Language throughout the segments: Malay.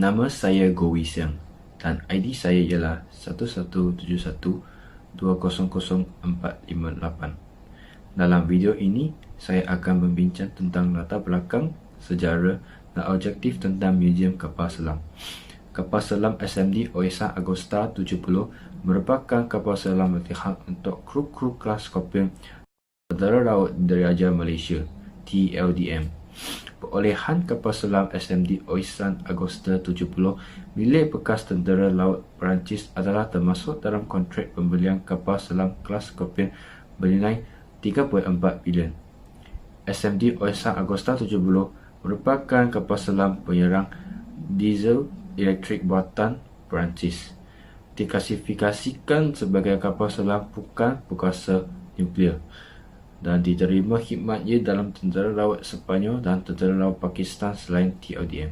Nama saya Gowi Siang dan ID saya ialah 1171200458. Dalam video ini, saya akan membincang tentang latar belakang, sejarah dan objektif tentang Muzium Kapal Selam. Kapal selam SMD Oisan Agusta 70 merupakan kapal selam latihan untuk kru-kru kelas Scorpion Tentera Laut Diraja Malaysia (TLDM). Perolehan kapal selam SMD Oisan Agusta 70 milik bekas Tentera Laut Perancis adalah termasuk dalam kontrak pembelian kapal selam kelas Scorpion bernilai 3.4 bilion. SMD Oisan Agusta 70 merupakan kapal selam penyerang diesel elektrik buatan Perancis. Diklasifikasikan sebagai kapal selam bukan berkuasa nuklear dan diterima khidmatnya dalam Tentera Laut Sepanyol dan Tentera Laut Pakistan selain TLDM.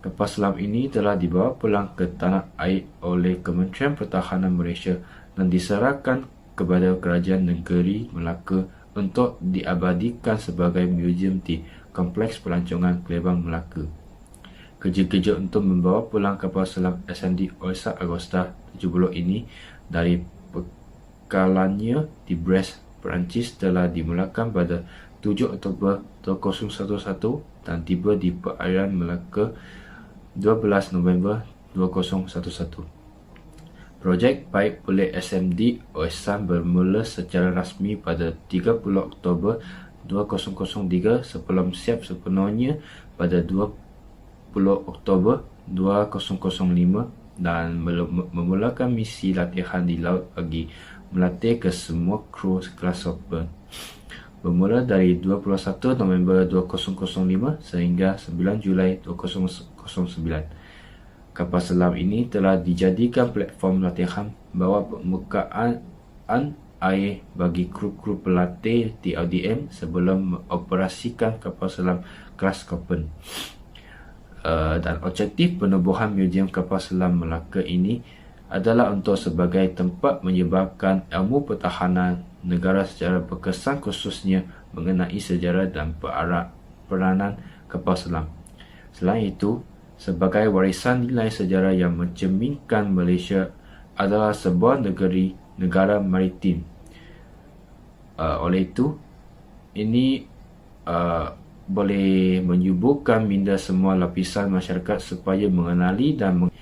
Kapal selam ini telah dibawa pulang ke tanah air oleh Kementerian Pertahanan Malaysia dan diserahkan kepada Kerajaan Negeri Melaka untuk diabadikan sebagai muzium di Kompleks Pelancongan Kelebang Melaka. Kerja-kerja untuk membawa pulang kapal selam SMD Oisan Agusta 70 ini dari pekalannya di Brest, Perancis telah dimulakan pada 7 Oktober 2011 dan tiba di perairan Melaka 12 November 2011. Projek baik oleh SMD Oisan bermula secara rasmi pada 30 Oktober 2003 sebelum siap sepenuhnya pada 20 Oktober 2005 dan memulakan misi latihan di laut bagi melatih ke semua kru kelas Scorpion. Bermula dari 21 November 2005 sehingga 9 Julai 2009. Kapal selam ini telah dijadikan platform latihan bawah permukaan air bagi kru-kru pelatih TLDM sebelum mengoperasikan kapal selam kelas Scorpion. Dan objektif penubuhan Muzium Kapal Selam Melaka ini adalah untuk sebagai tempat menyebarkan ilmu pertahanan negara secara berkesan, khususnya mengenai sejarah dan peranan kapal selam. Selain itu, sebagai warisan nilai sejarah yang mencerminkan Malaysia adalah sebuah negara maritim. Oleh itu, ini boleh menyuburkan minda semua lapisan masyarakat supaya mengenali dan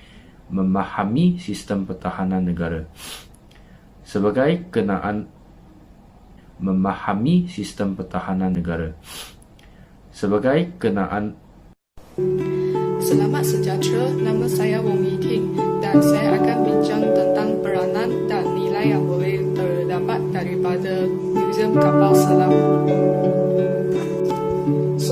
memahami sistem pertahanan negara. Sebagai kenaan memahami sistem pertahanan negara. Sebagai kenaan. Selamat sejahtera, nama saya Wong Yi Ting dan saya akan bincang tentang peranan dan nilai yang boleh terdapat daripada Muzium Kapal Selam.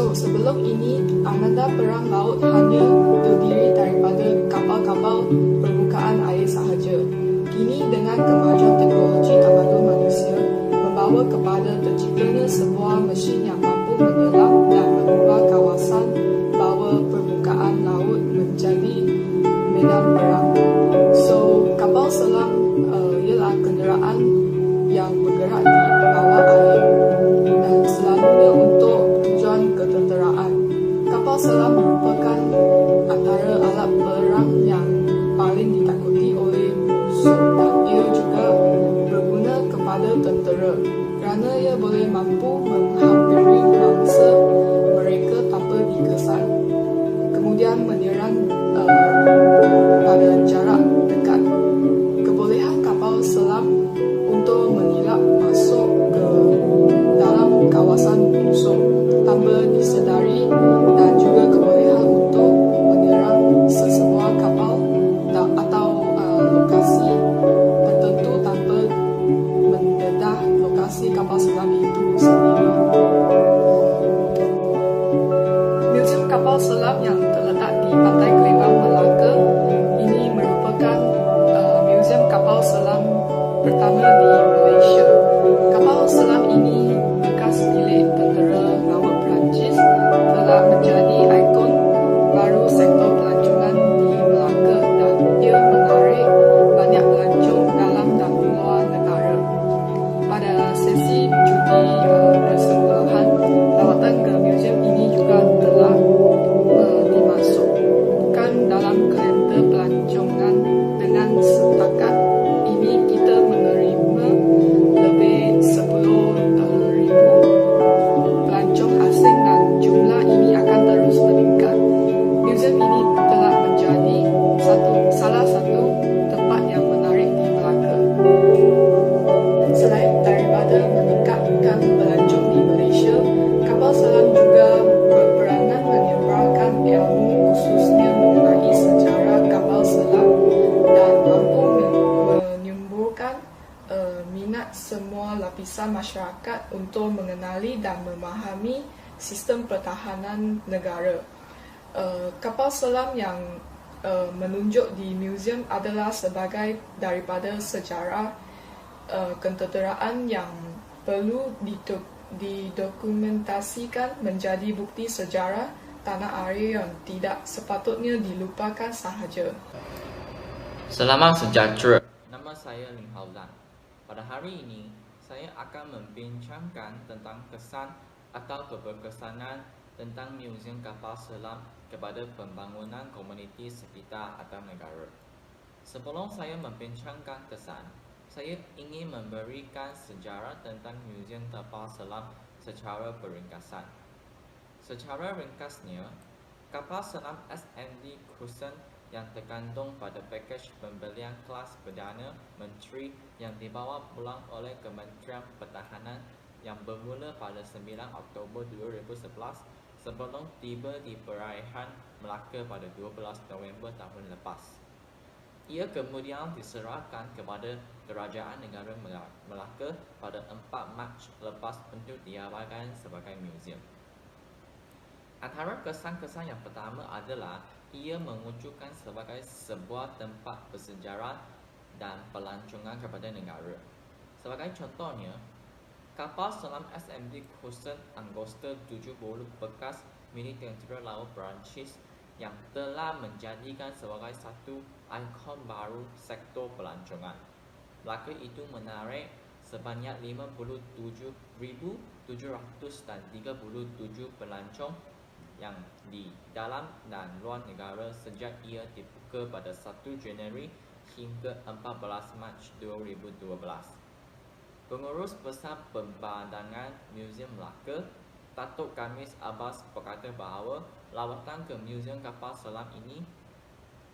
Sebelum ini, armada perang laut hanya terdiri daripada kapal-kapal permukaan air sahaja. Kini dengan kemajuan teknologi komando manusia membawa kepada terciptanya sebuah mesin yang mampu menyelam dan mengubah kawasan bawah permukaan laut menjadi medan perang. Kapal selam ialah kenderaan yang bergerak di bawah air dan selalunya untuk tujuan ketenteraan. Kapal selam merupakan antara alat perang yang paling ditakuti oleh musuh dan ia juga berguna kepada tentera kerana ia boleh mampu menghampiri mangsa mereka tanpa dikesan, kemudian menyerang pada jarak dekat. Kebolehan kapal selam untuk menilap masuk ke dalam kawasan musuh tanpa disedari dan juga kebolehan untuk menyerang sesebuah kapal atau lokasi tertentu tanpa mendedah lokasi kapal selam itu sendiri. Muzium Kapal Selam yang terletak di Pantai Kelebang, Melaka ini merupakan muzium kapal selam pertama di Malaysia. Kapal selam ini bekas milik Tentera Laut Perancis telah menjadi ikon baru sektor pelancongan di Melaka dan ia menarik banyak pelancong dalam dan luar negara. Pada sesi cuti persinggahan, lawatan ke muzium ini juga telah dimasukkan dalam lapisan masyarakat untuk mengenali dan memahami sistem pertahanan negara. Kapal selam yang menunjuk di museum adalah sebagai daripada sejarah ketenteraan yang perlu didokumentasikan menjadi bukti sejarah tanah air yang tidak sepatutnya dilupakan sahaja. Selamat sejahtera. Nama saya Lim Hauzan. Pada hari ini, saya akan membincangkan tentang kesan atau keberkesanan tentang Museum Kapal Selam kepada pembangunan komuniti sekitar atau negara. Sebelum saya membincangkan kesan, saya ingin memberikan sejarah tentang Museum Kapal Selam secara peringkasan. Secara ringkasnya, kapal selam SMD Cruzen yang terkandung pada pakej pembelian kelas Perdana Menteri yang dibawa pulang oleh Kementerian Pertahanan yang bermula pada 9 Oktober 2011 sebelum tiba di perairan Melaka pada 12 November tahun lepas. Ia kemudian diserahkan kepada Kerajaan Negara Melaka pada 4 Mac lepas untuk diabadikan sebagai museum. Antara kesan-kesan yang pertama adalah ia mewujudkan sebagai sebuah tempat bersejarah dan pelancongan kepada negara. Sebagai contohnya, kapal selam SMD Cruzen Angosta 70 bekas milik tentera laut Perancis yang telah menjadikan sebagai satu ikon baru sektor pelancongan. Melaka itu menarik sebanyak 57,737 pelancong yang di dalam dan luar negara sejak ia dibuka pada 1 Januari hingga 14 Mac 2012. Pengurus Besar Pembadangan Museum Melaka, Datuk Khamis Abbas berkata bahawa lawatan ke Museum Kapal Selam ini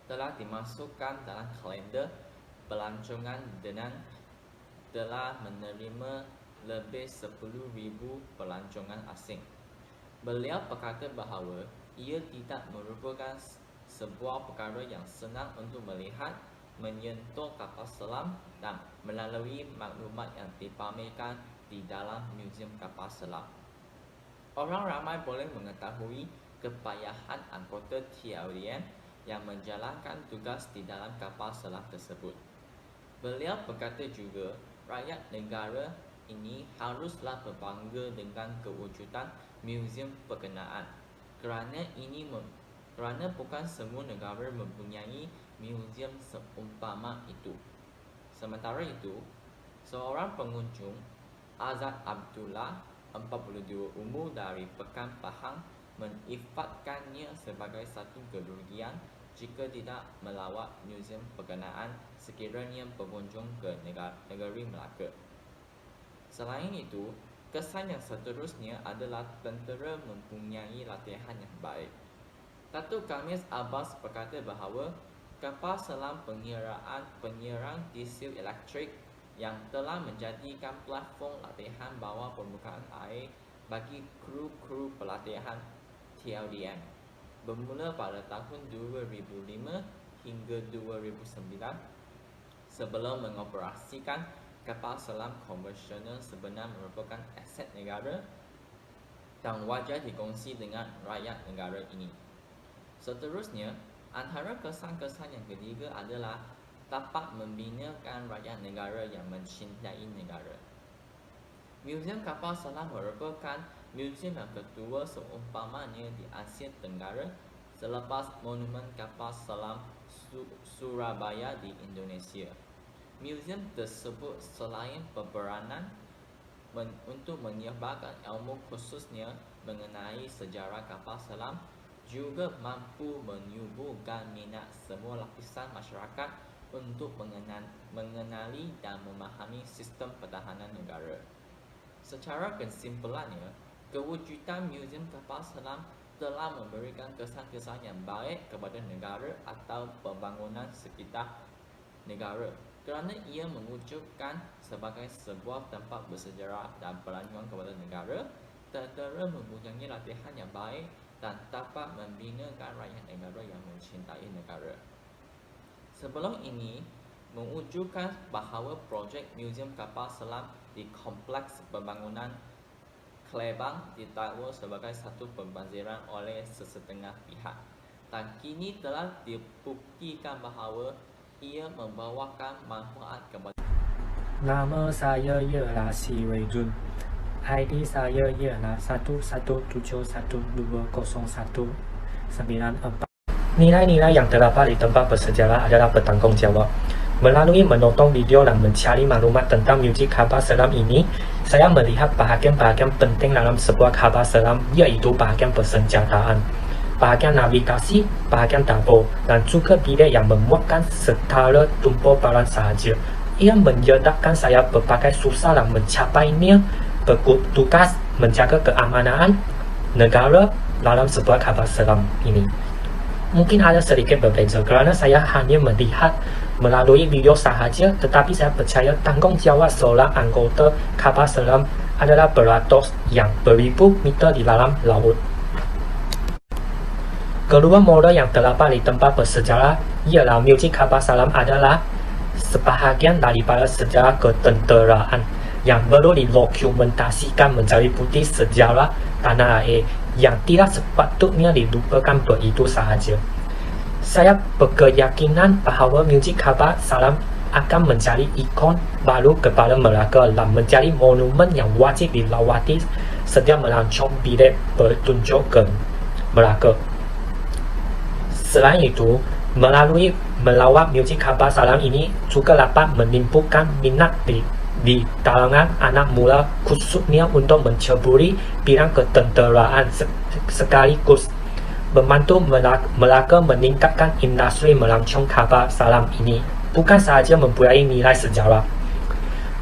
telah dimasukkan dalam kalender pelancongan dan telah menerima lebih 10,000 pelancongan asing. Beliau berkata bahawa ia tidak merupakan sebuah perkara yang senang untuk melihat, menyentuh kapal selam dan melalui maklumat yang dipamerkan di dalam Museum Kapal Selam. Orang ramai boleh mengetahui kepayahan anggota TLDM yang menjalankan tugas di dalam kapal selam tersebut. Beliau berkata juga, rakyat negara ini haruslah berbangga dengan kewujudan museum berkenaan kerana bukan semua negara mempunyai museum seumpama itu. Sementara itu, seorang pengunjung, Azad Abdullah, 42 umur dari Pekan Pahang, menyifatkannya sebagai satu kerugian jika tidak melawat museum berkenaan sekiranya berkunjung ke negeri Melaka. Selain itu, kesan yang seterusnya adalah tentera mempunyai latihan yang baik. Datuk Khamis Abbas berkata bahawa kapal selam penyerang diesel elektrik yang telah menjadikan platform latihan bawah permukaan air bagi kru-kru pelatihan TLDM bermula pada tahun 2005 hingga 2009 sebelum mengoperasikan kapal selam konvensional sebenar merupakan aset negara dan wajar dikongsi dengan rakyat negara ini. Seterusnya, antara kesan-kesan yang ketiga adalah dapat membinakan rakyat negara yang mencintai negara. Museum Kapal Selam merupakan museum yang kedua seumpamanya di Asia Tenggara selepas Monumen Kapal Selam Surabaya di Indonesia. Museum tersebut selain berberanan untuk menyebarkan ilmu khususnya mengenai sejarah kapal selam, juga mampu menyuburkan minat semua lapisan masyarakat untuk mengenali dan memahami sistem pertahanan negara. Secara kesimpulannya, kewujudan Museum Kapal Selam telah memberikan kesan-kesan yang baik kepada negara atau pembangunan sekitar negara kerana ia mewujudkan sebagai sebuah tempat bersejarah dan pelancongan kepada negara, tentera mempunyai latihan yang baik dan dapat membinakan rakyat negara yang mencintai negara. Sebelum ini, menunjukkan bahawa projek Museum Kapal Selam di Kompleks Pembangunan Klebang didakwa sebagai satu pembaziran oleh sesetengah pihak, dan kini telah dibuktikan bahawa ia membawakan manfaat kepada. Nama saya ialah Si Wei Jun. ID saya ialah 1171201994. Nilai-nilai yang terdapat di tempat bersejarah adalah bertanggungjawab. Melalui menonton video dan mencari maklumat tentang muzik kapal selam ini, saya melihat bahagian-bahagian penting dalam sebuah kapal selam, iaitu bahagian persenjataan, bahagian navigasi, bahagian dapur, dan juga bilik yang memuatkan setara tumpul barang sahaja. Ia menyedahkan saya berbagai susah dalam mencapainya, bertugas menjaga keamanan negara dalam sebuah kapal selam ini. Mungkin ada sedikit berbeza kerana saya hanya melihat melalui video sahaja, tetapi saya percaya tanggungjawab seorang anggota kapal selam adalah beratus yang beribu meter di dalam laut. Kedua model yang terdapat di tempat bersejarah ialah muzik kapal selam adalah sebahagian daripada sejarah ketenteraan yang perlu didokumentasikan menjadi bukti sejarah tanah air yang tidak sepatutnya dilupakan begitu sahaja. Saya berkeyakinan bahawa muzik kapal selam akan menjadi ikon baru kepada Melaka dan menjadi monumen yang wajib dilawati setiap melancong bilik bertunjuk ke Melaka. Selain itu, melalui melawat muzik kapal selam ini juga dapat menimbulkan minat di kalangan anak muda, khususnya untuk menceburi bidang ketenteraan sekaligus membantu Melaka meningkatkan industri melancong kapal selam ini. Bukan sahaja mempunyai nilai sejarah,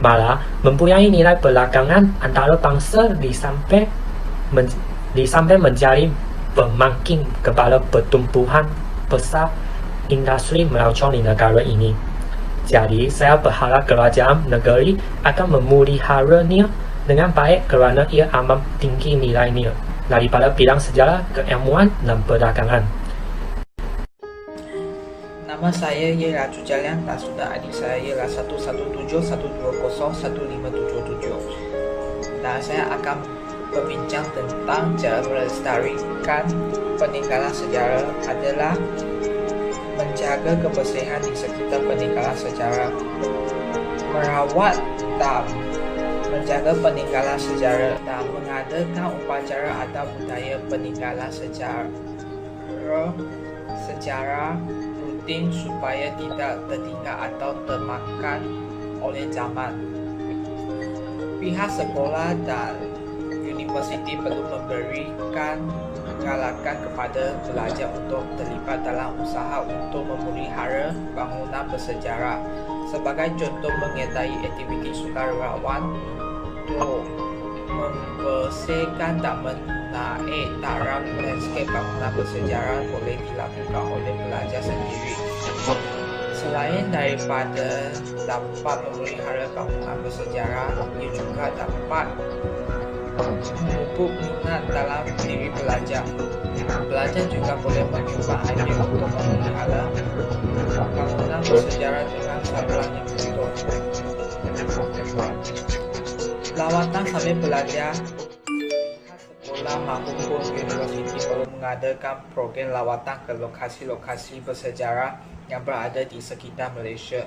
malah mempunyai nilai perdagangan antara bangsa disampai menjadi pemangkin kepada pertumbuhan besar industri melancong di negara ini. Jadi, saya berharap kerajaan negeri akan memeliharanya dengan baik kerana ia amat tinggi nilainya daripada bidang sejarah, keilmuan dan perdagangan. Nama saya ialah Chu Jialiang dan sudah ID saya ialah 1171201577. Dan saya akan berbincang tentang cara melestarikan peninggalan sejarah adalah menjaga kebersihan di sekitar peninggalan sejarah, merawat dan menjaga peninggalan sejarah dan mengadakan upacara atau budaya peninggalan sejarah rutin supaya tidak tertinggal atau termakan oleh zaman. Pihak sekolah dan universiti perlu memberikan galakan kepada pelajar untuk terlibat dalam usaha untuk memelihara bangunan bersejarah. Sebagai contoh, menyertai aktiviti sukarelawan untuk membersihkan dan menaik taraf landscape bangunan bersejarah boleh dilakukan oleh pelajar sendiri. Selain daripada dapat memelihara bangunan bersejarah, ia juga dapat memupuk minat dalam diri pelajar. Pelajar juga boleh menyumbang idea untuk memelihara bangunan bersejarah dengan saluran yang betul. Lawatan sambil belajar, sekolah maupun universiti perlu mengadakan program lawatan ke lokasi-lokasi bersejarah yang berada di sekitar Malaysia.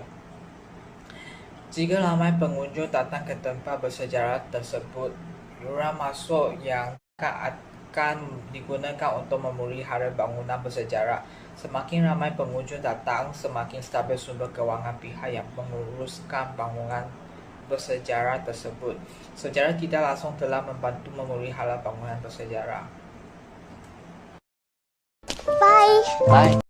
Jika ramai pengunjung datang ke tempat bersejarah tersebut, yuran masuk yang akan digunakan untuk memelihara bangunan bersejarah. Semakin ramai pengunjung datang, semakin stabil sumber kewangan pihak yang menguruskan bangunan bersejarah tersebut. Sejarah tidak langsung telah membantu memelihara bangunan bersejarah. Bye.